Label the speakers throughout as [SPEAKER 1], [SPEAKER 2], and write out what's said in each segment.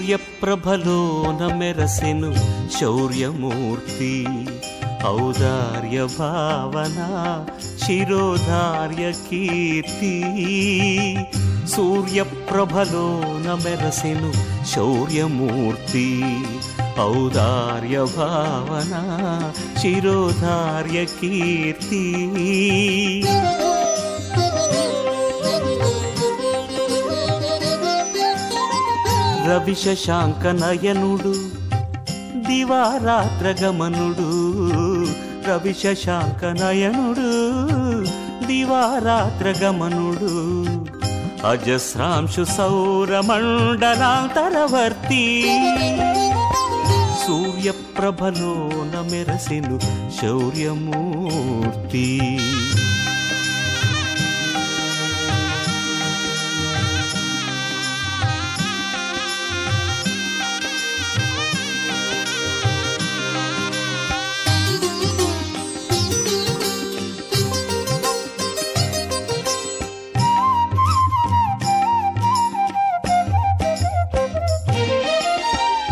[SPEAKER 1] సూర్యప్రభలోన మెరసెను శౌర్యమూర్తి ఔదార్య భావన శిరోధార్య కీర్తి సూర్యప్రభలోన మెరసెను శౌర్యమూర్తి ఔదార్య భావన శిరోధార్య కీర్తి రవి శశాంక నయనుడు దివారాత్రగమనుడు రవి శశాంక నయనుడు దివారాత్రగమనుడు అజస్రాంశు సౌరమండలాంతరవర్తి సూర్యప్రభలోన మెరసెను శౌర్యమూర్తి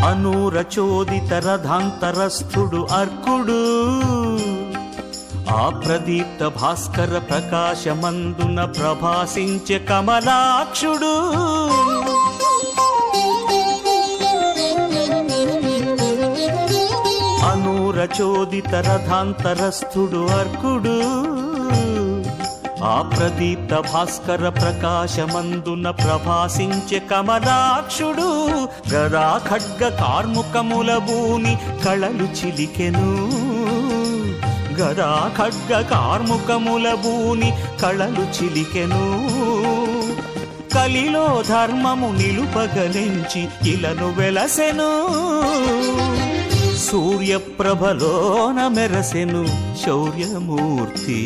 [SPEAKER 1] అనూరచోదిత రథాంతరస్థుడు అర్కుడు ఆ ప్రదీప్త భాస్కర ప్రకాశమందున ప్రభాసించే కమలాక్షుడు అనూరచోదిత రథాంతరస్థుడు అర్కుడు ఆ ప్రదీప్త భాస్కర ప్రకాశమందున ప్రభాసించే కమలాక్షుడు గదా ఖడ్గ కార్ముకముల భూని కళలు చిలికెను గదా ఖడ్గ కార్ముకముల భూని కళలు చిలికెను కలిలో ధర్మము నిలుపగలించి ఇలను వెలసెను సూర్యప్రభలోన మెరసెను శౌర్యమూర్తి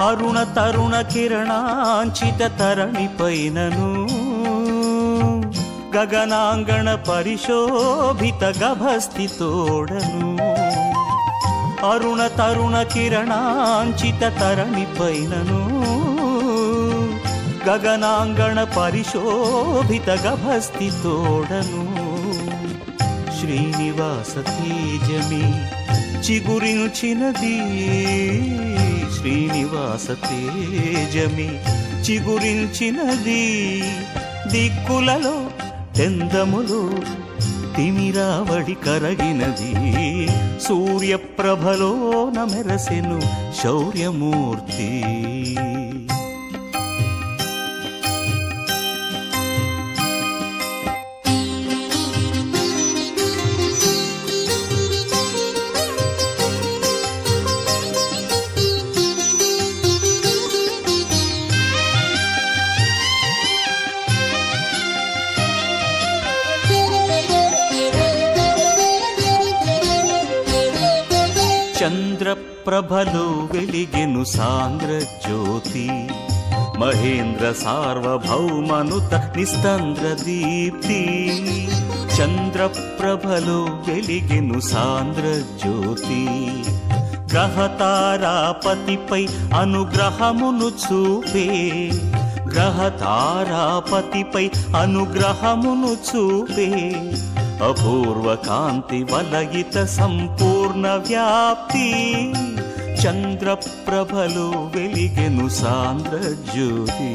[SPEAKER 1] అరుణ తరుణ కిరణాంచిత తరణి పైనను గగనాంగణ పరిశోభిత గభస్తి తోడను అరుణ తరుణ కిరణాంచిత తరణి పైనను గగనాంగణ పరిశోభిత గభస్తి తోడను శ్రీనివాస తేజమి చిగురించినది శ్రీనివాస తేజమి చిగురించినది దిక్కులలో తెందములు తిమిరావడి కరగినది సూర్యప్రభలోన మెరసెను శౌర్యమూర్తి చంద్రప్రభలో వెలిగెను సాంద్ర జ్యోతి మహేంద్ర సార్వభౌమనుత నిస్తంద్ర దీప్తి చంద్రప్రభలో వెలిగెను సాంద్ర జ్యోతి గ్రహతారాపతిపై అనుగ్రహమును చూపే గ్రహతారాపతిపై అనుగ్రహమును చూపే అపూర్వ కాంతి వలయిత సంపూర్ణ వ్యాప్తి చంద్రప్రభలో వెలిగెను సాంద్ర జ్యోతి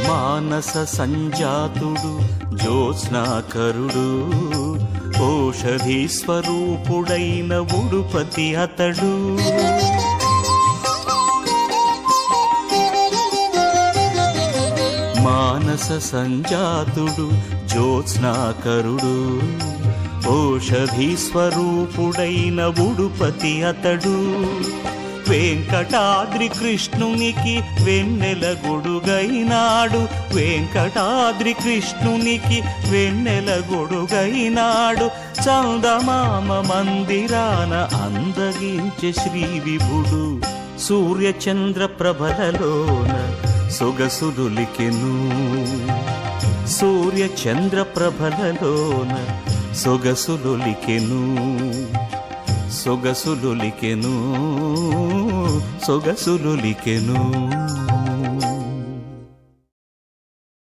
[SPEAKER 1] మానస సంజాతుడు జ్యోత్స్నాకరుడు ఓషధి స్వరూపుడైన ఉడుపతి అతడు మానస సంజాతుడు జ్యోత్స్నాకరుడు ఓషధి స్వరూపుడైన ఉడుపతి అతడు. వెంకటాద్రి కృష్ణునికి వెన్నెల గొడుగైనాడు, వెంకటాద్రి కృష్ణునికి వెన్నెల గొడుగైనాడు. చందమామ మందిరాన అందగించే శ్రీ విభుడు, సూర్యచంద్ర ప్రభలలోన సొగసులులికెను, సూర్యచంద్ర ప్రభలలోన సొగసులులికెను, సొగసులులికెను, సొగసులులికెను.